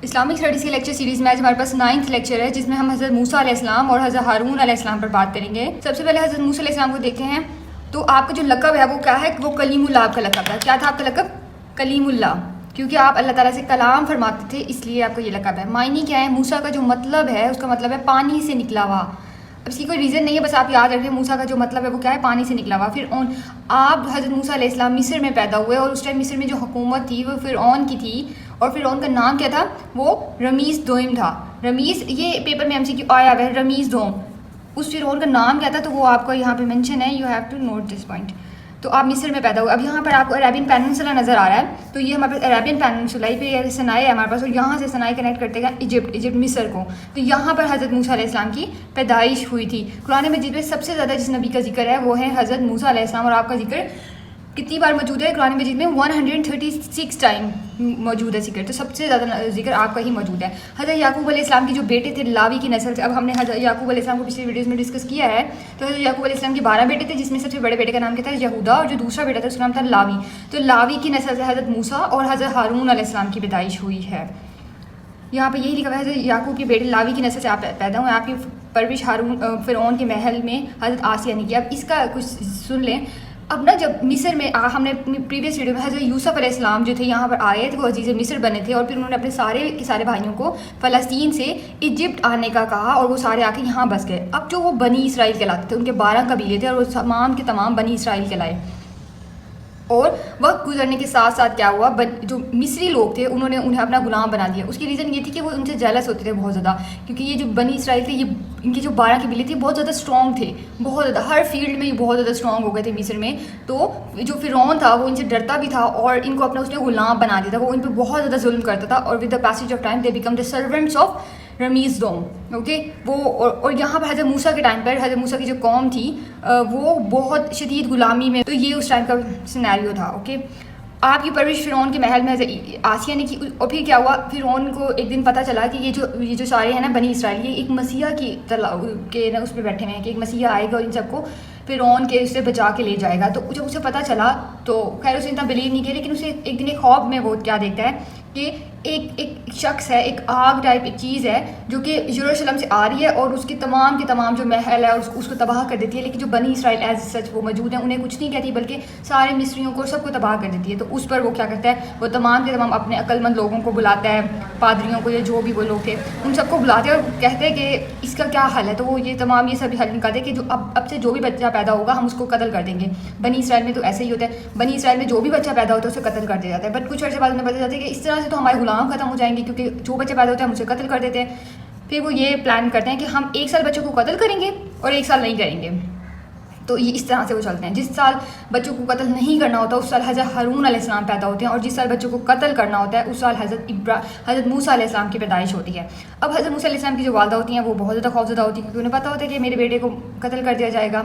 Islamic studies کی lecture series میں آج ہمارے پاس 9th لیکچر ہے، جس میں ہم حضرت موسیٰ علیہ السلام اور حضرت ہارون علیہ السلام پر بات کریں گے. سب سے پہلے حضرت موسیٰ علیہ السلام کو دیکھتے ہیں. تو آپ کا جو لقب ہے وہ کیا ہے؟ وہ کلیم اللہ آپ کا لقب ہے. کیا تھا آپ کا لقب؟ کلیم اللہ، کیونکہ آپ اللہ تعالیٰ سے کلام فرماتے تھے، اس لیے آپ کا یہ لقب ہے. معنی کیا ہے؟ موسیٰ کا جو مطلب ہے اس کا مطلب ہے پانی سے نکلا ہوا. اب اس کی کوئی ریزن نہیں ہے، بس آپ یاد رکھیں موسیٰ کا جو مطلب ہے وہ کیا ہے؟ پانی سے نکلا ہوا. فرعون، آپ حضرت موسیٰ علیہ السلام مصر میں پیدا ہوئے، اور اس ٹائم مصر میں جو حکومت تھی وہ فرعون کی تھی، اور فرعون کا نام کیا تھا؟ وہ رمیز دوئم تھا. رمیز، یہ پیپر میں MCQ آیا ہوا ہے، رمیز دوم. اس فرعون کا نام کیا تھا؟ تو وہ آپ کو یہاں پہ مینشن ہے، you have to note this point. تو آپ مصر میں پیدا ہوئے. اب یہاں پر آپ کو عربین پیننسولا نظر آ رہا ہے، تو یہ ہمارے پاس عربین پیننسولا پہ سنائی ہے ہمارے پاس، اور یہاں سے سنائی کنیکٹ کرتے گا ایجپٹ مصر کو. تو یہاں پر حضرت موسیٰ علیہ السلام کی پیدائش ہوئی تھی. قرآن مجید میں سب سے زیادہ جس نبی کا ذکر ہے وہ ہے حضرت موسیٰ علیہ السلام، اور آپ کا ذکر کتنی بار موجود ہے قرآن مجید میں؟ 136 ٹائم موجود ہے ذکر. تو سب سے زیادہ ذکر آپ کا ہی موجود ہے. حضرت یعقوب علیہ السلام کے جو بیٹے تھے لاوی کی نسل سے. اب ہم نے حضرت یعقوب علیہ السلام کو پچھلی ویڈیوز میں ڈسکس کیا ہے. تو حضرت یعقوب علیہ السلام کے 12 بیٹے تھے، جس میں سب سے بڑے بیٹے کا نام کیا تھا؟ یہودا، اور جو دوسرا بیٹا تھا اس کا نام تھا لاوی. تو لاوی کی نسل سے حضرت موسیٰ اور حضرت ہارون علیہ السلام کی پیدائش ہوئی ہے. یہاں پہ یہی لکھا ہوا ہے حضرت یعقوب کے بیٹے لاوی کی نسل سے آپ پیدا ہوئے. آپ کی پرورش فرعون کے محل میں حضرت آسیہ نے کی. اب اس کا کچھ سن لیں. اب نا جب مصر میں ہم نے اپنی پریویس ویڈیو میں حضرت یوسف علیہ السلام جو تھے یہاں پر آئے تھے، وہ عزیز مصر بنے تھے، اور پھر انہوں نے اپنے سارے کے سارے بھائیوں کو فلسطین سے ایجپٹ آنے کا کہا، اور وہ سارے آ کے یہاں بس گئے. اب جو وہ بنی اسرائیل کہلاتے تھے، ان کے 12 قبیلے تھے، اور وہ تمام کے تمام بنی اسرائیل کہلائے. اور وقت گزرنے کے ساتھ ساتھ کیا ہوا، جو مصری لوگ تھے انہوں نے انہیں اپنا غلام بنا دیا. اس کی ریزن یہ تھی کہ وہ ان سے جیلس ہوتے تھے بہت زیادہ، کیونکہ یہ جو بنی اسرائیل تھے، یہ ان کے جو 12 قبیلے تھے بہت زیادہ اسٹرانگ تھے، بہت زیادہ ہر فیلڈ میں یہ بہت زیادہ اسٹرانگ ہو گئے تھے مصر میں. تو جو فرعون تھا وہ ان سے ڈرتا بھی تھا، اور ان کو اپنا اس نے غلام بنا دیا تھا. وہ ان پہ بہت زیادہ ظلم کرتا تھا، اور with the passage of time they became the servants of Rameses دوم. اوکے، وہ اور یہاں پر حضرت موسیٰ کے ٹائم پر حضرت موسیٰ کی جو قوم تھی وہ بہت شدید غلامی میں. تو یہ اس ٹائم کا سینیریو تھا. اوکے، آپ کی پرورش فرعون کے محل میں حضرت آسیہ نے کی. اور پھر کیا ہوا، فرعون کو ایک دن پتہ چلا کہ یہ جو سارے ہیں نا بنی اسرائیل، یہ ایک مسیح کی کے نا اس پہ بیٹھے ہوئے ہیں، کہ ایک مسیح آئے گا اور ان سب کو فرعون کے اس سے بچا کے لے جائے گا. تو جب اسے پتہ چلا تو خیر اسے اتنا بلیو نہیں کیا، لیکن اسے ایک دن ایک خواب میں وہ کیا دیکھتا ہے کہ ایک شخص ہے، ایک آگ ٹائپ ایک چیز ہے جو کہ یروشلم سے آ رہی ہے، اور اس کے تمام جو محل ہے اس کو تباہ کر دیتی ہے. لیکن جو بنی اسرائیل ایز سچ وہ موجود ہیں انہیں کچھ نہیں کہتی، بلکہ سارے مصریوں کو سب کو تباہ کر دیتی ہے. تو اس پر وہ کیا کرتا ہے، وہ تمام کے تمام اپنے عقل مند لوگوں کو بلاتا ہے، پادریوں کو یا جو بھی وہ لوگ تھے ان سب کو بلاتے ہیں، اور کہتے ہیں کہ اس کا کیا حل ہے. تو وہ یہ تمام یہ سب حل نکالتے ہیں کہ جو اب سے جو بھی بچہ پیدا ہوگا ہم اس کو قتل کر دیں گے. بنی اسرائیل میں تو ایسے ہی ہوتا ہے، بنی اسرائیل میں جو بھی بچہ پیدا ہوتا ہے اسے قتل کر دیا جاتا ہے. بٹ کچھ عرصے بعد انہیں پتہ چلتا ہے کہ اس طرح سے تو ہمارے غلام ختم ہو جائیں گے، کیونکہ جو بچے پیدا ہوتے ہیں ہم اسے قتل کر دیتے ہیں. پھر وہ یہ پلان کرتے ہیں کہ ہم 1 سال بچوں کو قتل کریں گے اور 1 سال نہیں کریں گے. تو یہ اس طرح سے وہ چلتے ہیں. جس سال بچوں کو قتل نہیں کرنا ہوتا اس سال حضرت ہارون علیہ السلام پیدا ہوتے ہیں، اور جس سال بچوں کو قتل کرنا ہوتا ہے اس سال حضرت موسیٰ علیہ السلام کی پیدائش ہوتی ہے. اب حضرت موسیٰ علیہ السلام کی جو والدہ ہوتی ہیں وہ بہت زیادہ خوفزدہ ہوتی ہیں، کیونکہ انہیں پتہ ہوتا ہے کہ میرے بیٹے کو قتل کر دیا جائے گا.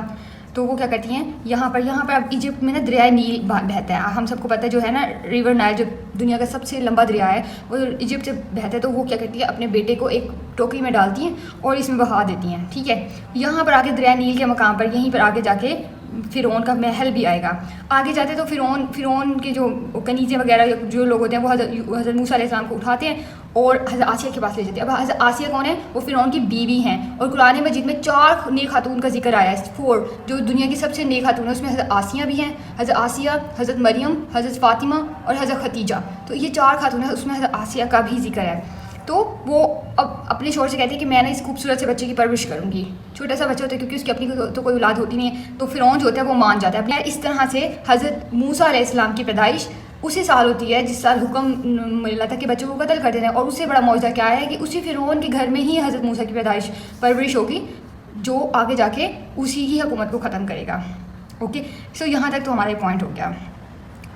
تو وہ کیا کرتی ہیں، یہاں پر اب ایجپٹ میں نا دریائے نیل بہتا ہے. ہم سب کو پتہ ہے جو ہے نا ریور نائل جو دنیا کا سب سے لمبا دریا ہے وہ ایجپٹ سے بہتا ہے. تو وہ کیا کرتی ہے، اپنے بیٹے کو ایک ٹوکری میں ڈالتی ہیں اور اس میں بہا دیتی ہیں. ٹھیک ہے، یہاں پر آگے دریائے نیل کے مقام پر یہیں پر آگے جا کے فرعون کا محل بھی آئے گا. آگے جاتے تو فرعون کے جو کنیزیں وغیرہ جو لوگ ہوتے ہیں وہ حضرت موسیٰ علیہ السلام کو اٹھاتے ہیں اور حضرت آسیہ کے پاس لے جاتے ہیں. اب حضرت آسیہ کون ہے؟ وہ فرعون کی بیوی ہیں. اور قرآن مجید میں 4 نیک خاتون کا ذکر آیا ہے، 4 جو دنیا کی سب سے نیک خاتون ہے. اس میں حضرت آسیہ بھی ہیں، حضرت آسیہ، حضرت مریم، حضرت فاطمہ اور حضرت ختیجہ. تو یہ 4 خاتون ہیں، اس میں حضرت آسیہ کا بھی ذکر ہے. تو وہ اب اپنے شوہر سے کہتی ہے کہ میں نے اس خوبصورت سے بچے کی پرورش کروں گی. چھوٹا سا بچہ ہوتا ہے کیونکہ اس کی اپنی تو کوئی اولاد ہوتی نہیں ہے. تو فرعون جو ہوتا ہے وہ مان جاتا ہے. اس طرح سے حضرت موسیٰ علیہ السلام کی پیدائش اسی سال ہوتی ہے جس سال حکم ملا تھا کہ بچوں کو قتل کر دینا ہے. اور اس سے بڑا معجزہ کیا ہے کہ اسی فرعون کے گھر میں ہی حضرت موسیٰ کی پرورش ہوگی، جو آگے جا کے اسی کی حکومت کو ختم کرے گا. اوکے، سو یہاں تک تو ہمارا یہ پوائنٹ ہو گیا.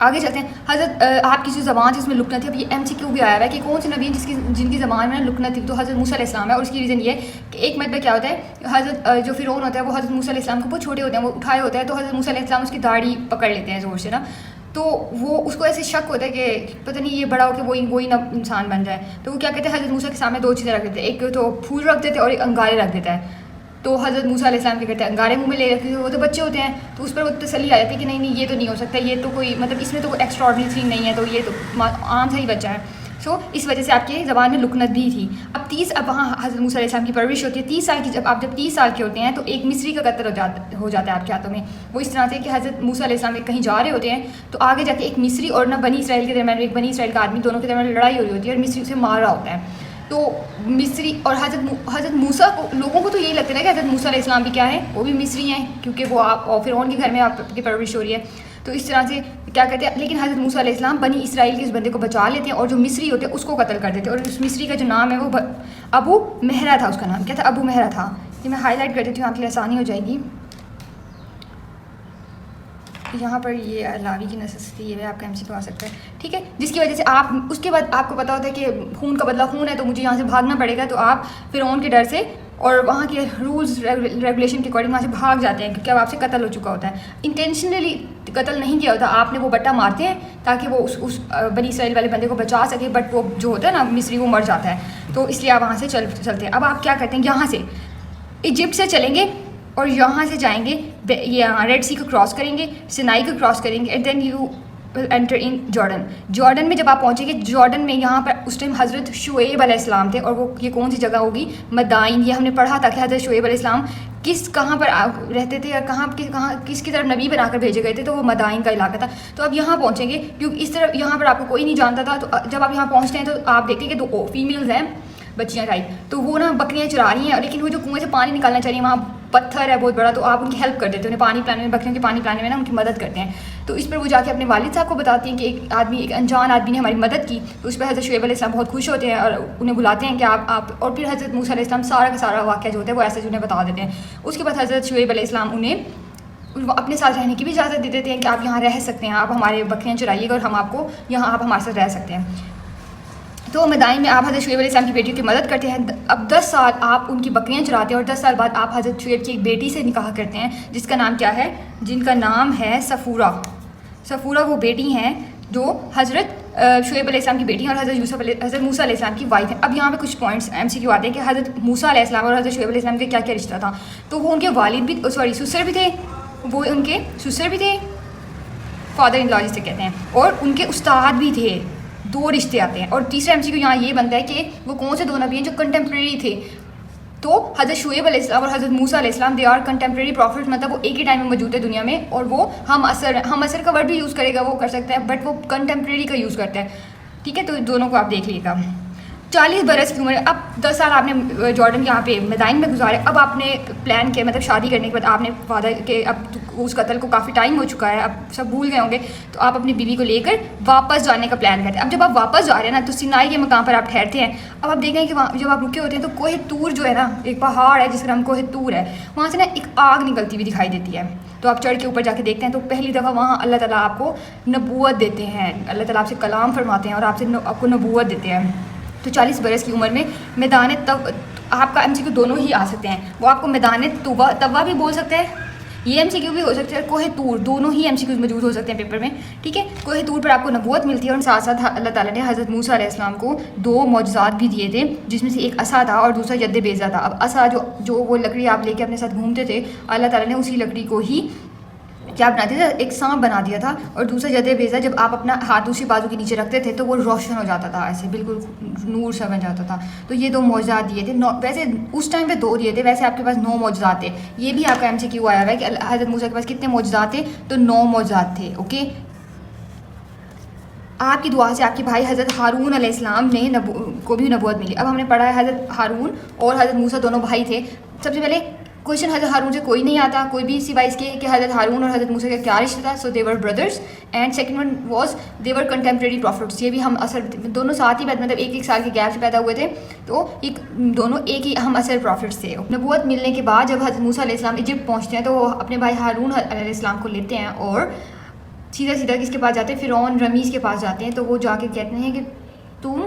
آگے چلتے ہیں. حضرت آپ کی جو زبان تھی اس میں لکنت تھی. اب یہ MCQ بھی آیا ہوا ہے کہ کون سے نبی ہیں جن کی زبان میں لکنت تھی. تو حضرت موسیٰ علیہ السلام ہے. اور اس کی ریزن یہ ہے کہ ایک مرتبہ کیا ہوتا ہے، حضرت جو فرعون ہوتا ہے وہ حضرت موسیٰ علیہ السلام کو بہت چھوٹے ہوتے ہیں، وہ اٹھائے ہوتے ہیں. تو حضرت موسیٰ علیہ السلام اس کی داڑھی پکڑ لیتے ہیں زور سے نا. تو وہ اس کو ایسے شک ہوتا ہے کہ پتہ نہیں یہ بڑا ہو کہ وہی نہ انسان بن جائے. تو وہ کیا کہتے ہیں، حضرت موسیٰ کے سامنے 2 چیزیں رکھ دیتے ہیں، ایک تو پھول رکھ دیتے ہیں اور ایک انگارے رکھ دیتا ہے. تو حضرت موسیٰ علیہ السلام کیا کرتے ہیں، انگارے منہ میں لے رکھتے ہیں. وہ تو بچے ہوتے ہیں تو اس پر وہ تسلی آ جاتی ہے کہ نہیں یہ تو نہیں ہو سکتا، یہ تو کوئی مطلب اس میں تو کوئی ایکسٹرا آرڈنری تھنگ نہیں ہے، تو یہ تو عام سا ہی بچہ ہے. سو اس وجہ سے آپ کی زبان میں لکنت بھی تھی. اب وہاں حضرت موسیٰ علیہ السلام کی پرورش ہوتی ہے 30 سال کی. جب 30 سال کے ہوتے ہیں تو ایک مصری کا قتل ہو جاتا ہے آپ کے ہاتھوں میں. وہ اس طرح سے کہ حضرت موسیٰ علیہ السلام کہیں جا رہے ہوتے ہیں تو آگے جا کے ایک مصری اور نہ بنی اسرائیل کے درمیان ایک بنی اسرائیل کا آدمی, دونوں کے درمیان لڑائی ہو رہی ہوتی ہے اور مصری اسے مار رہا ہوتا ہے. تو مصری اور حضرت موسیٰ کو, لوگوں کو تو یہی لگتا ہے کہ حضرت موسیٰ علیہ السلام بھی کیا ہے, وہ بھی مصری ہیں, کیونکہ وہ آپ فرعون کے گھر میں آپ کی پرورش ہو رہی ہے. تو اس طرح سے کیا کہتے ہیں, لیکن حضرت موسیٰ علیہ السلام بنی اسرائیل کے اس بندے کو بچا لیتے ہیں اور جو مصری ہوتے ہیں اس کو قتل کر دیتے ہیں. اور اس مصری کا جو نام ہے وہ ابو مہرا تھا. اس کا نام کیا تھا؟ ابو مہرا تھا. یہ میں ہائی لائٹ کر دیتی ہوں, آپ کے لیے آسانی ہو جائے گی. یہاں پر یہ لاوی کی نسستی ہے, آپ کا MC تو آ سکتا ہے, ٹھیک ہے, جس کی وجہ سے آپ اس کے بعد آپ کو پتا ہوتا ہے کہ خون کا بدلہ خون ہے, تو مجھے یہاں سے بھاگنا پڑے گا. تو آپ فرعون کے ڈر سے اور وہاں کے رولز ریگولیشن کے اکارڈنگ وہاں سے بھاگ جاتے ہیں, کیونکہ اب آپ سے قتل ہو چکا ہوتا ہے. انٹینشنلی قتل نہیں کیا ہوتا, آپ نے وہ بٹا مارتے ہیں تاکہ وہ اس بنی اسرائیل والے بندے کو بچا سکے, بٹ وہ جو ہوتا ہے نا مصری وہ مر جاتا ہے. تو اس لیے آپ وہاں سے چلتے ہیں. اب آپ کیا کرتے ہیں, یہاں سے ایجپٹ سے چلیں گے اور یہاں سے جائیں گے, یہ ریڈ سی کو کراس کریں گے, سینائی کو کراس کریں گے, and then you will enter in Jordan. Jordan میں جب آپ پہنچیں گے, جارڈن میں یہاں پر اس ٹائم حضرت شعیب علیہ السلام تھے, اور وہ یہ کون سی جگہ ہوگی, مدائن. یہ ہم نے پڑھا تھا کہ حضرت شعیب علیہ السلام کہاں پر رہتے تھے اور کہاں کس کی طرف نبی بنا کر بھیجے گئے تھے, تو وہ مدائن کا علاقہ تھا. تو اب یہاں پہنچیں گے, کیونکہ اس طرف یہاں پر آپ کو کوئی نہیں جانتا تھا. تو جب آپ یہاں پہنچتے ہیں تو آپ دیکھیں کہ 2 فیمیلز ہیں, بچیاں ٹائپ, تو وہ نا بکریاں چرا رہی ہیں, لیکن وہ جو کنویں سے پانی نکالنا چاہ رہی ہیں وہاں پتھر ہے بہت بڑا, تو آپ ان کی ہیلپ کر دیتے ہیں, انہیں پانی پلانے میں, بکریوں کے پانی پلانے میں نا ان کی مدد کرتے ہیں. تو اس پر وہ جا کے اپنے والد صاحب کو بتاتی ہیں کہ ایک انجان آدمی نے ہماری مدد کی. تو اس پہ حضرت شعیب علیہ السلام بہت خوش ہوتے ہیں اور انہیں بلاتے ہیں کہ آپ اور پھر حضرت موسیٰ علیہ السلام سارا کا سارا واقعہ جو ہوتا ہے وہ ایسے انہیں بتا دیتے ہیں. اس کے بعد حضرت شعیب علیہ السلام انہیں اپنے ساتھ رہنے کی بھی اجازت دے دیتے ہیں کہ آپ یہاں رہ سکتے ہیں, آپ ہمارے بکریاں چرائیے گا اور ہم آپ کو یہاں آپ ہمارے ساتھ رہ سکتے ہیں. تو مدائن میں آپ حضرت شعیب علیہ السلام کی بیٹیوں کی مدد کرتے ہیں. اب 10 سال آپ ان کی بکریاں چراتے ہیں, اور 10 سال بعد آپ حضرت شعیب کی ایک بیٹی سے نکاح کرتے ہیں, جس کا نام کیا ہے, جن کا نام ہے صفورہ. صفورہ وہ بیٹی ہیں جو حضرت شعیب علیہ السلام کی بیٹی ہیں اور حضرت موسیٰ علیہ السلام کی وائف ہیں. اب یہاں پہ کچھ پوائنٹس MCQ آتے ہیں کہ حضرت موسیٰ علیہ السلام اور حضرت شعیب علیہ السلام کا کیا کیا رشتہ تھا. تو وہ ان کے والد بھی سسر بھی تھے, وہ ان کے سسر بھی تھے, فادر ان لا جسے کہتے ہیں, اور ان کے استاد بھی تھے. 2 رشتے آتے ہیں. اور تیسرا MCQ یہاں یہ بنتا ہے کہ وہ کون سے 2 نبی ہیں جو کنٹمپریری تھے. تو حضرت شعیب علیہ السلام اور حضرت موسیٰ علیہ السلام دے آر کنٹمپریری پروفٹ, مطلب وہ ایک ہی ٹائم میں موجود ہے دنیا میں, اور وہ ہم اثر کا ورڈ بھی یوز کرے گا, وہ کر سکتا ہے, بٹ وہ کنٹمپریری کا یوز کرتا ہے, ٹھیک ہے. تو دونوں کو آپ دیکھ لیے گا. 40 برس کی عمر, اب 10 سال آپ نے جارڈن یہاں پہ مدائن میں گزارے. اب آپ نے پلان کیا, مطلب شادی کرنے کے بعد آپ نے وعدہ کہ اب اس قتل کو کافی ٹائم ہو چکا ہے, اب سب بھول گئے ہوں گے, تو آپ اپنی بیوی کو لے کر واپس جانے کا پلان کرتے ہیں. اب جب آپ واپس جا رہے ہیں نا, تو سینائی کے مقام پر آپ ٹھہرتے ہیں. اب آپ دیکھ رہے ہیں کہ وہاں جب آپ رکے ہوتے ہیں تو کوہ طور جو ہے نا, ایک پہاڑ ہے جس کا نام کوہ طور ہے, وہاں سے نا ایک آگ نکلتی ہوئی دکھائی دیتی ہے. تو آپ چڑھ کے اوپر جا کے دیکھتے ہیں تو پہلی دفعہ وہاں اللہ تعالیٰ آپ کو نبوت دیتے ہیں, اللہ تعالیٰ آپ سے کلام فرماتے ہیں اور آپ کو نبوت دیتے ہیں. تو 40 برس کی عمر میں میدان آپ کا MCQ دونوں ہی آ سکتے ہیں. وہ آپ کو میدان طوا بھی بول سکتے ہیں, یہ MCQ بھی ہو سکتا ہے, کوہ طور, دونوں ہی MCQ موجود ہو سکتے ہیں پیپر میں, ٹھیک ہے. کوہ طور پر آپ کو نبوت ملتی ہے, اور ساتھ ساتھ اللہ تعالیٰ نے حضرت موسیٰ علیہ السلام کو 2 معجزات بھی دیے تھے, جس میں سے ایک عصا تھا اور دوسرا ید بیضہ تھا. اب عصا جو وہ لکڑی آپ لے کے اپنے ساتھ گھومتے تھے, اللہ تعالیٰ نے اسی لکڑی کو ہی کیا بناتے تھے, ایک سانپ بنا دیا تھا. اور دوسرا ید بیضہ جب آپ اپنا ہاتھ دوسری بازو کے نیچے رکھتے تھے تو وہ روشن ہو جاتا تھا, ایسے بالکل نور سا بن جاتا تھا. تو یہ 2 معجزات دیے تھے. ویسے اس ٹائم پہ 2 دیے تھے, ویسے آپ کے پاس 9 معجزات تھے. یہ بھی آپ کا MCQ آیا ہوا ہے کہ حضرت موسیٰ کے پاس کتنے معجزات تھے, تو 9 معجزات تھے. اوکے, آپ کی دعا سے آپ کے بھائی حضرت ہارون علیہ السلام نے کو بھی نبوت ملی. اب ہم نے پڑھا ہے حضرت ہارون اور حضرت موسیٰ دونوں بھائی تھے. سب سے پہلے کویشچن حضرت ہارون سے کوئی نہیں آتا, کوئی بھی سوائے اس کے کہ حضرت ہارون اور حضرت موسیٰ کا کیا رشتہ تھا. So they were brothers. And second one was they were contemporary prophets. یہ بھی ہم اثر دونوں ساتھ ہی مطلب 1 سال کے گیپ سے پیدا ہوئے تھے, تو دونوں ایک ہی ہم اثر پروفٹس تھے. نبوت ملنے کے بعد جب حضرت موسیٰ علیہ السلام ایجپٹ پہنچتے ہیں تو وہ اپنے بھائی ہارون علیہ السلام کو لیتے ہیں اور سیدھا کس کے پاس جاتے ہیں, فرعون رمیز کے پاس جاتے ہیں. تو وہ جا کے کہتے ہیں کہ تم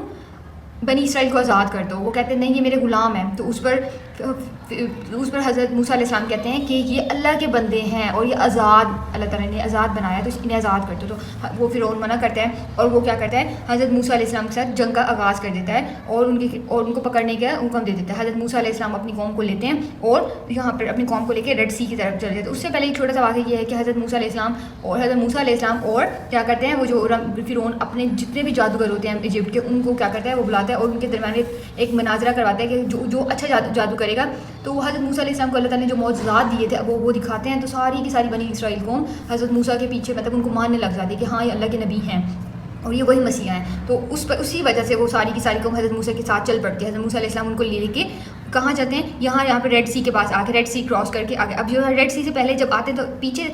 بنی اسرائیل کو آزاد کر دو. وہ کہتے ہیں نہیں یہ میرے غلام ہیں. تو اس پر حضرت موسیٰ علیہ السلام کہتے ہیں کہ یہ اللہ کے بندے ہیں اور یہ آزاد اللہ تعالیٰ نے آزاد بنایا تو انہیں آزاد کر دو. تو وہ فرعون منع کرتا ہے اور وہ کیا کرتا ہے حضرت موسیٰ علیہ السلام کے ساتھ جنگ کا آغاز کر دیتا ہے اور ان کو پکڑنے کا حکم دے دیتا ہے. حضرت موسیٰ علیہ السلام اپنی قوم کو لیتے ہیں اور یہاں پر اپنی قوم کو لے کے ریڈ سی کی طرف چلے جاتے ہیں. اس سے پہلے ایک چھوٹا سا واقعہ یہ ہے کہ حضرت موسیٰ علیہ السلام اور کیا کرتے ہیں وہ جو فرعون اپنے جتنے بھی جادوگر ہوتے ہیں ایجپٹ کے ان کو کیا کرتا ہے وہ بلاتا ہے اور ان کے درمیان ایک مناظرہ کرواتا ہے کہ جو اچھا جادو کرے گا. تو وہ حضرت موسیٰ علیہ السلام کو اللہ تعالیٰ نے جو معجزات دیے تھے وہ دکھاتے ہیں. تو ساری کی ساری بنی اسرائیل قوم حضرت موسیٰ کے پیچھے مطلب ان کو ماننے لگ جاتی ہے کہ ہاں یہ اللہ کے نبی ہیں اور یہ وہی مسیح ہیں. تو اسی وجہ سے وہ ساری کی ساری قوم حضرت موسیٰ کے ساتھ چل پڑتی ہے. حضرت موسیٰ علیہ السلام ان کو لے کے کہاں جاتے ہیں یہاں پہ ریڈ سی کے پاس آ کے ریڈ سی کراس کر کے آگے. اب جو ریڈ سی سے پہلے جب آتے ہیں تو پیچھے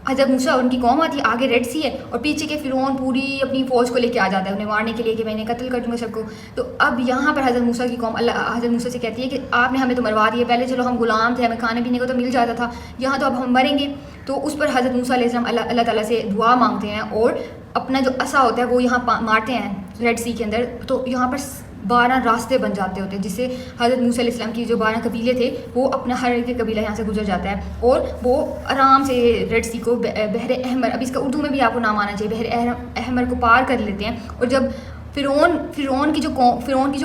حضرت موسیٰ اور ان کی قوم آتی ہے, آگے ریڈ سی ہے اور پیچھے کے فرعون پوری اپنی فوج کو لے کے آ جاتا ہے انہیں مارنے کے لیے کہ میں انہیں قتل کر دوں گا سب کو. تو اب یہاں پر حضرت موسیٰ کی قوم حضرت موسیٰ سے کہتی ہے کہ آپ نے ہمیں تو مروا دیا, پہلے چلو ہم غلام تھے ہمیں کھانے پینے کو تو مل جاتا تھا, یہاں تو اب ہم مریں گے. تو اس پر حضرت موسیٰ علیہ السلام اللہ تعالیٰ سے دعا مانگتے ہیں اور اپنا جو عصا ہوتا ہے وہ یہاں مارتے ہیں ریڈ سی کے اندر. تو یہاں پر 12 راستے بن جاتے ہوتے ہیں جس سے حضرت موسیٰ علیہ السلام کی جو 12 قبیلے تھے وہ اپنا ہر ایک قبیلہ یہاں سے گزر جاتا ہے اور وہ آرام سے ریڈ سی کو بحر احمر, اب اس کا اردو میں بھی آپ کو نام آنا چاہیے, بحر احمر کو پار کر لیتے ہیں. اور جب فرعون کی جو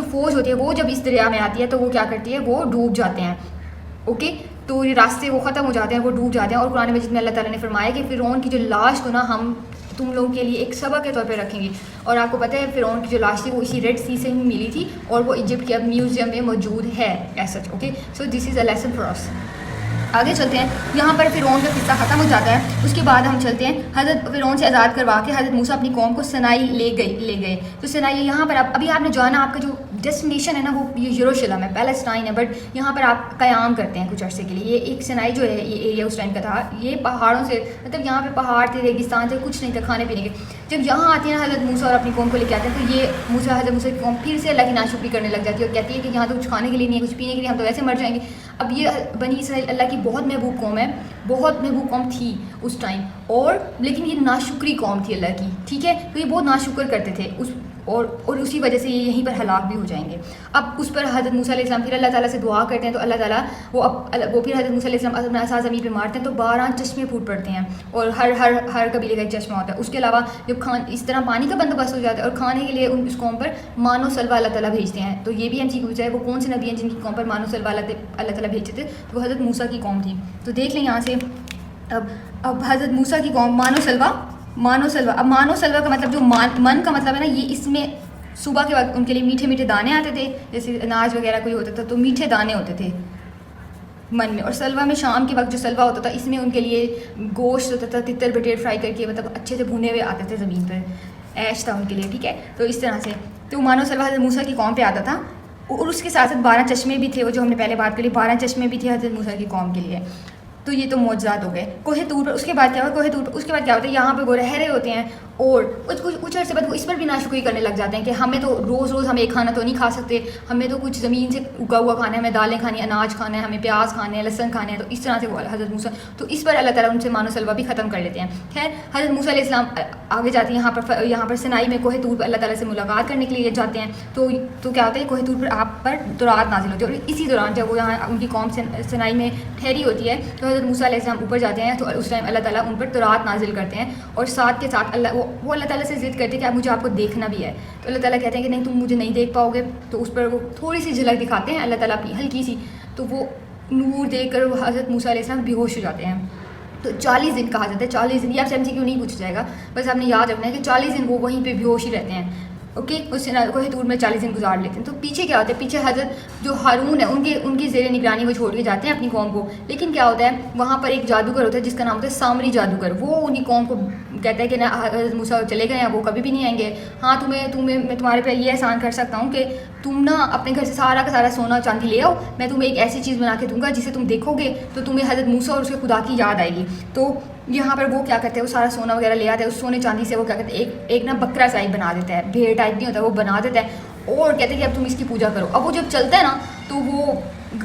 فوج ہوتی ہے وہ جب اس دریا میں آتی ہے تو وہ کیا کرتی ہے وہ ڈوب جاتے ہیں. اوکے, تو یہ راستے وہ ختم ہو جاتے ہیں, وہ ڈوب جاتے ہیں. اور قرآن مجید میں اللہ تعالیٰ نے فرمایا کہ فرعون کی جو لاش کو نا ہم تم لوگوں کے لیے ایک سبق کے طور پہ رکھیں گے. اور آپ کو پتہ ہے فرعون کی جو لاش تھی وہ اسی ریڈ سی سے ہی ملی تھی اور وہ ایجپٹ کے اب میوزیم میں موجود ہے as such. Okay, so this is a lesson for us. آگے چلتے ہیں, یہاں پر فرعون کا قصہ ختم ہو جاتا ہے. اس کے بعد ہم چلتے ہیں حضرت فرعون سے آزاد کروا کے حضرت موسیٰ اپنی قوم کو سنائی لے گئے. تو سنائی یہاں پر ابھی آپ نے جانا, آپ کا جو ڈیسٹینیشن ہے نا وہ یروشلم ہے, پیلسٹائن ہے, بٹ یہاں پر آپ قیام کرتے ہیں کچھ عرصے کے لیے. یہ ایک سنائی جو ہے یہ ایریا اس ٹائم کا تھا, یہ پہاڑوں سے مطلب یہاں پہ پہاڑ تھے, ریگستان تھے, کچھ نہیں تھا کھانے پینے کے. جب یہاں آتی ہیں حضرت موسیٰ اور اپنی قوم کو لے کے آتے ہیں تو یہ حضرت موسیٰ کی قوم پھر سے اللہ کی ناشکری کرنے لگ جاتی ہے اور کہتی ہے کہ یہاں تو کچھ کھانے کے لیے نہیں ہے, کچھ پینے کے لیے, ہم تو ایسے مر جائیں گے. اب یہ بنی اسرائیل اللہ کی بہت محبوب قوم ہے, بہت محبوب قوم تھی اس ٹائم, اور لیکن یہ ناشکری قوم تھی اللہ کی. ٹھیک ہے, تو یہ بہت ناشکر کرتے تھے اور اسی وجہ سے یہ یہیں پر ہلاک بھی ہو جائیں گے. اب اس پر حضرت موسیٰ علیہ السلام پھر اللہ تعالیٰ سے دعا کرتے ہیں تو اللہ تعالیٰ وہ پھر حضرت موسیٰ علیہ السلام اپنا عصا زمین پہ مارتے ہیں تو 12 چشمے پھوٹ پڑتے ہیں اور ہر قبیلے کا ایک چشمہ ہوتا ہے. اس کے علاوہ جب اس طرح پانی کا بندوبست ہو جاتا ہے اور کھانے کے لیے اس قوم پر مان و سلوہ اللہ تعالیٰ بھیجتے ہیں. تو یہ بھی ہم پوچھا ہے وہ کون سے نبی ہیں جن کی قوم پر مان و سلوہ اللہ تعالیٰ بھیجتے تھے, تو وہ حضرت موسیٰ کی قوم تھی. تو دیکھ لیں یہاں سے اب حضرت موسیٰ کی قوم مان و سلوہ. اب مان و سلوہ کا مطلب جو من کا مطلب ہے نا, یہ اس میں صبح کے وقت ان کے لیے میٹھے میٹھے دانے آتے تھے, جیسے اناج وغیرہ کوئی ہوتا تھا تو میٹھے دانے ہوتے تھے من میں. اور سلوہ میں شام کے وقت جو سلوہ ہوتا تھا اس میں ان کے لیے گوشت ہوتا تھا, تتر بٹیر فرائی کر کے مطلب اچھے سے بھنے ہوئے آتے تھے زمین پر, ایش تھا ان کے لیے. ٹھیک ہے, تو اس طرح سے تو مانو سلوہ حضرت موسیٰ کی قوم پہ آتا تھا. اور اس کے ساتھ 12 چشمے بھی تھے, وہ جو ہم نے پہلے بات کری 12 چشمے بھی تھے حضرت موسیٰ کی قوم کے لیے. تو یہ تو معجزات ہو گئے کوہ طور پر. اس کے بعد کیا ہوا, کوہ طور پر اس کے بعد کیا ہوتا ہے, یہاں پہ وہ رہ رہے ہوتے ہیں اور کچھ عرصے بعد وہ اس پر بھی ناشکری کرنے لگ جاتے ہیں کہ ہمیں تو روز ہم ایک کھانا تو نہیں کھا سکتے, ہمیں تو کچھ زمین سے اگا ہوا کھانا ہے, ہمیں دالیں کھانی, اناج کھانا ہے, ہمیں پیاز کھانے ہیں, لہسن کھانے ہیں. تو اس طرح سے وہ حضرت موسیٰ, تو اس پر اللہ تعالیٰ ان سے مان و سلوہ بھی ختم کر لیتے ہیں. خیر, حضرت موسیٰ علیہ السلام آگے جاتے ہیں یہاں پر سنائی میں کوہ طور پر اللہ تعالیٰ سے ملاقات کرنے کے لیے جاتے ہیں. تو کیا ہوتا ہے, کوہ طور پر آپ پر تورات نازل ہوتی ہے. اور اسی دوران جب وہ یہاں ان کی قوم سنائی میں ٹھہری ہوتی ہے تو حضرت موسیٰ علیہ السلام اوپر جاتے ہیں تو اس ٹائم اللہ تعالیٰ ان پر تورات نازل کرتے ہیں. اور ساتھ کے ساتھ وہ اللہ تعالیٰ سے ضد کرتے ہیں کہ اب مجھے آپ کو دیکھنا بھی ہے. تو اللہ تعالیٰ کہتے ہیں کہ نہیں تم مجھے نہیں دیکھ پاؤ گے. تو اس پر وہ تھوڑی سی جھلک دکھاتے ہیں اللہ تعالیٰ اپنی ہلکی سی, تو وہ نور دیکھ کر وہ حضرت موسیٰ علیہ السلام بے ہوش ہو جاتے ہیں. تو 40 دن کہا جاتا ہے, 40 دن, یہ آپ سے MCQ نہیں پوچھا جائے گا, بس آپ نے یاد رکھنا ہے کہ 40 دن وہ وہیں پہ بے ہوش ہی رہتے ہیں. اوکے, اس سے کوہ طور میں 40 دن گزار لیتے ہیں. تو پیچھے کیا ہوتا ہے, پیچھے حضرت جو ہارون ہے ان کی زیر نگرانی وہ چھوڑ کے جاتے ہیں اپنی قوم کو. لیکن کیا ہوتا ہے, وہاں پر ایک جادوگر ہوتا ہے جس کا نام ہوتا ہے سامری جادوگر. وہ ان کی قوم کو کہتا ہے کہ حضرت موسیٰ چلے گئے ہیں, وہ کبھی بھی نہیں آئیں گے. ہاں میں تمہارے پہ یہ احسان کر سکتا ہوں کہ تم نا اپنے گھر سے سارا کا سارا سونا چاندی لے آؤ, میں تمہیں ایک ایسی چیز بنا کے دوں گا جسے تم دیکھو گے تو تمہیں حضرت موسیٰ اور اس کے خدا کی یاد آئے گی. تو یہاں پر وہ کیا کرتے ہیں, وہ سارا سونا وغیرہ لے آتے ہیں. اس سونے چاندی سے وہ کیا کرتے ہیں, ایک نا بکرا ٹائپ بنا دیتا ہے, بھیڑ ٹائپ نہیں ہوتا, وہ بنا دیتا ہے اور کہتے ہیں کہ اب تم اس کی پوجا کرو. اب وہ جب چلتا ہے نا تو وہ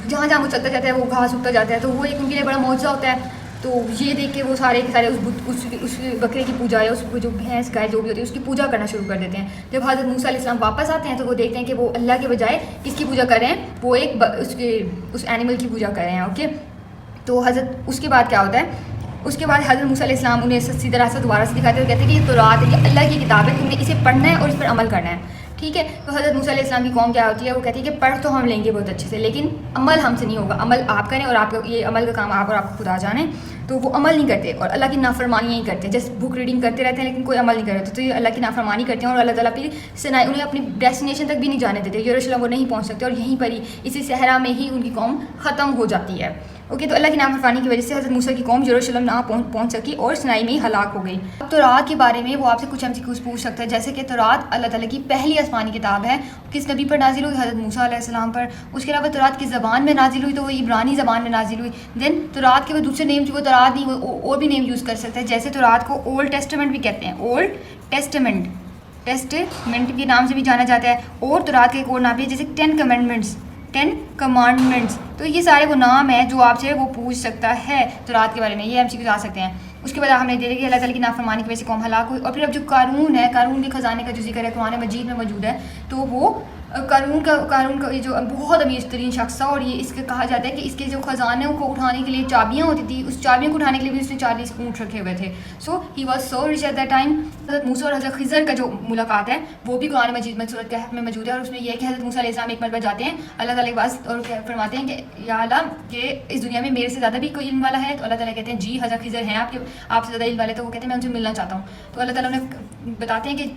جہاں وہ چلتا جاتا ہے وہ گھاس اگتا جاتا ہے, تو وہ ایک ان کے لیے بڑا معجزہ ہوتا ہے. تو یہ دیکھ کے وہ سارے کے سارے اس بکرے کی پوجا ہے، اس کو جو بھینس گائے جو بھی ہوتی ہے اس کی پوجا کرنا شروع کر دیتے ہیں. جب حضرت موسیٰ علیہ السلام واپس آتے ہیں تو وہ دیکھتے ہیں کہ وہ اللہ کے بجائے کس کی پوجا کر رہے ہیں، وہ ایک اس اینیمل کی پوجا کر رہے ہیں. اوکے، تو حضرت اس کے بعد کیا ہوتا ہے، اس کے بعد حضرت موسیٰ علیہ السلام انہیں سیدھا راستہ دوبارہ سے دکھاتے ہوئے کہتے ہیں کہ یہ تورات ہے، یہ اللہ کی کتاب ہے، تم نے اسے پڑھنا ہے اور اس پر عمل کرنا ہے. ٹھیک ہے، تو حضرت موسیٰ علیہ السلام کی قوم کیا ہوتی ہے، وہ کہتی ہے کہ پڑھ تو ہم لیں گے بہت اچھے سے، لیکن عمل ہم سے نہیں ہوگا، عمل آپ کریں اور آپ کا یہ عمل کا کام آپ اور آپ کو خدا جانیں. تو وہ عمل نہیں کرتے اور اللہ کی نافرمانی ہی کرتے ہیں، جیسے بک ریڈنگ کرتے رہتے ہیں لیکن کوئی عمل نہیں کرتے. تو یہ اللہ کی نافرمانی کرتے ہیں اور اللہ تعالیٰ پھر سنائے انہیں اپنی ڈیسٹینیشن تک بھی نہیں جانے دیتے، یروشلم وہ نہیں پہنچ سکتے اور یہیں پر ہی اسی صحرا میں ہی ان کی قوم ختم ہو جاتی ہے. اوکے، تو اللہ کی نافرمانی کی وجہ سے حضرت موسیٰ کی قوم یروشلم نہ پہنچ سکی اور سنائی میں ہی ہلاک ہو گئی. اب تورات کے بارے میں وہ آپ سے کچھ MCQs پوچھ سکتا ہے، جیسے کہ تورات اللہ تعالیٰ کی پہلی آسمانی کتاب ہے. کس نبی پر نازل ہوئی؟ حضرت موسیٰ علیہ السلام پر. اس کے علاوہ تورات کس زبان میں نازل ہوئی؟ تو وہ عبرانی زبان میں نازل ہوئی. دین تورات کے وہ دوسرے نیم جو وہ تورات نہیں، وہ اور بھی نیم یوز کر سکتے ہیں، جیسے تورات کو اولڈ ٹیسٹمنٹ بھی کہتے ہیں، اولڈ ٹیسٹمنٹ کے نام سے بھی جانا جاتا ہے. اور تورات کا ایک اور نام بھی ہے جیسے 10 کمانڈمنٹس. تو یہ سارے وہ نام ہیں جو آپ سے وہ پوچھ سکتا ہے تورات کے بارے میں، یہ MCQs آ سکتے ہیں. اس کے بعد ہم نے دیکھا کہ اللہ تعالیٰ کی نافرمانی کی وجہ سے قوم ہلاک ہوئی. اور پھر اب جو قارون ہے، قارون کے خزانے کا جو ذکر ہے قرآن مجید میں موجود ہے، تو وہ قارون کا یہ جو بہت امیر ترین شخص تھا، اور یہ اس کے کہا جاتا ہے کہ اس کے جو خزانوں کو اٹھانے کے لیے چابیاں ہوتی تھی، اس چابیوں کو اٹھانے کے لیے بھی اس نے 40 اونٹ رکھے ہوئے تھے. So he was so rich at that time. حضرت موسیٰ اور حضرت خضر کا جو ملاقات ہے وہ بھی قرآن مجید میں سورۃ کہف میں موجود ہے، اور اس میں یہ ہے کہ حضرت موسیٰ علیہ السلام ایک مرتبہ جاتے ہیں اللہ تعالیٰ کے پاس اور فرماتے ہیں کہ یا اللہ کہ اس دنیا میں میرے سے زیادہ بھی کوئی علم والا ہے؟ تو اللہ تعالیٰ کہتے ہیں جی حضرت خضر ہیں آپ سے زیادہ علم والے. تو وہ کہتے ہیں میں ان سے ملنا چاہتا ہوں. تو اللہ تعالیٰ انہیں بتاتے ہیں کہ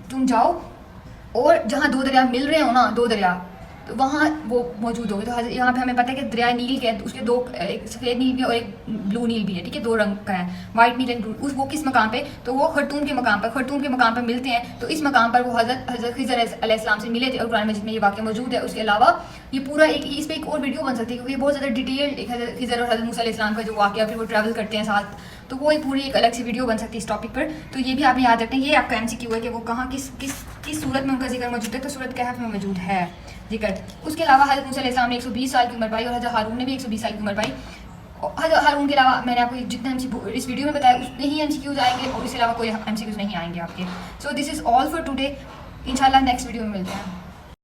تم جاؤ اور جہاں 2 دریا مل رہے ہوں نا، 2 دریا، تو وہاں وہ موجود ہوگی. تو یہاں پہ ہمیں پتہ ہے کہ دریا نیل کے اس کے 2، ایک سفید نیل بھی اور ایک بلو نیل بھی ہے. ٹھیک ہے، 2 رنگ کا ہے، وائٹ نیل اینڈ بلو. وہ کس مقام پہ؟ تو وہ خرطوم کے مقام پر ملتے ہیں. تو اس مقام پر وہ حضرت خضر علیہ السلام سے ملے تھے اور قرآن مجید میں یہ واقعہ موجود ہے. اس کے علاوہ یہ پورا اس پہ ایک اور ویڈیو بن سکتی ہے کیونکہ یہ بہت زیادہ ڈیٹیلڈ حضرت خضر اور حضرت موسیٰ علیہ السلام کا جو واقعہ پھر وہ ٹریول کرتے ہیں ساتھ، تو وہ ایک پوری ایک الگ سی ویڈیو بن سکتی ہے اس ٹاپک پر. تو یہ بھی آپ یاد رکھیں. یہ آپ کا MCQ ہے کہ وہ کہاں کس صورت میں ان کا ذکر موجود ہے. تو سورۃ کہف میں موجود ہے ذکر. اس کے علاوہ حضرت موسیٰ علیہ السلام نے 120 سال کی عمر پائی اور حضرت ہارون نے بھی 120 سال کی عمر پائی. حضرت ہارون کے علاوہ میں نے آپ کو جتنے اس ویڈیو میں بتایا اتنے ہی MCQs آئیں گے اور اس کے علاوہ کوئی MCQs نہیں آئیں گے آپ کے. سو this is all for today. انشاءاللہ نیکسٹ ویڈیو میں ملتے ہیں.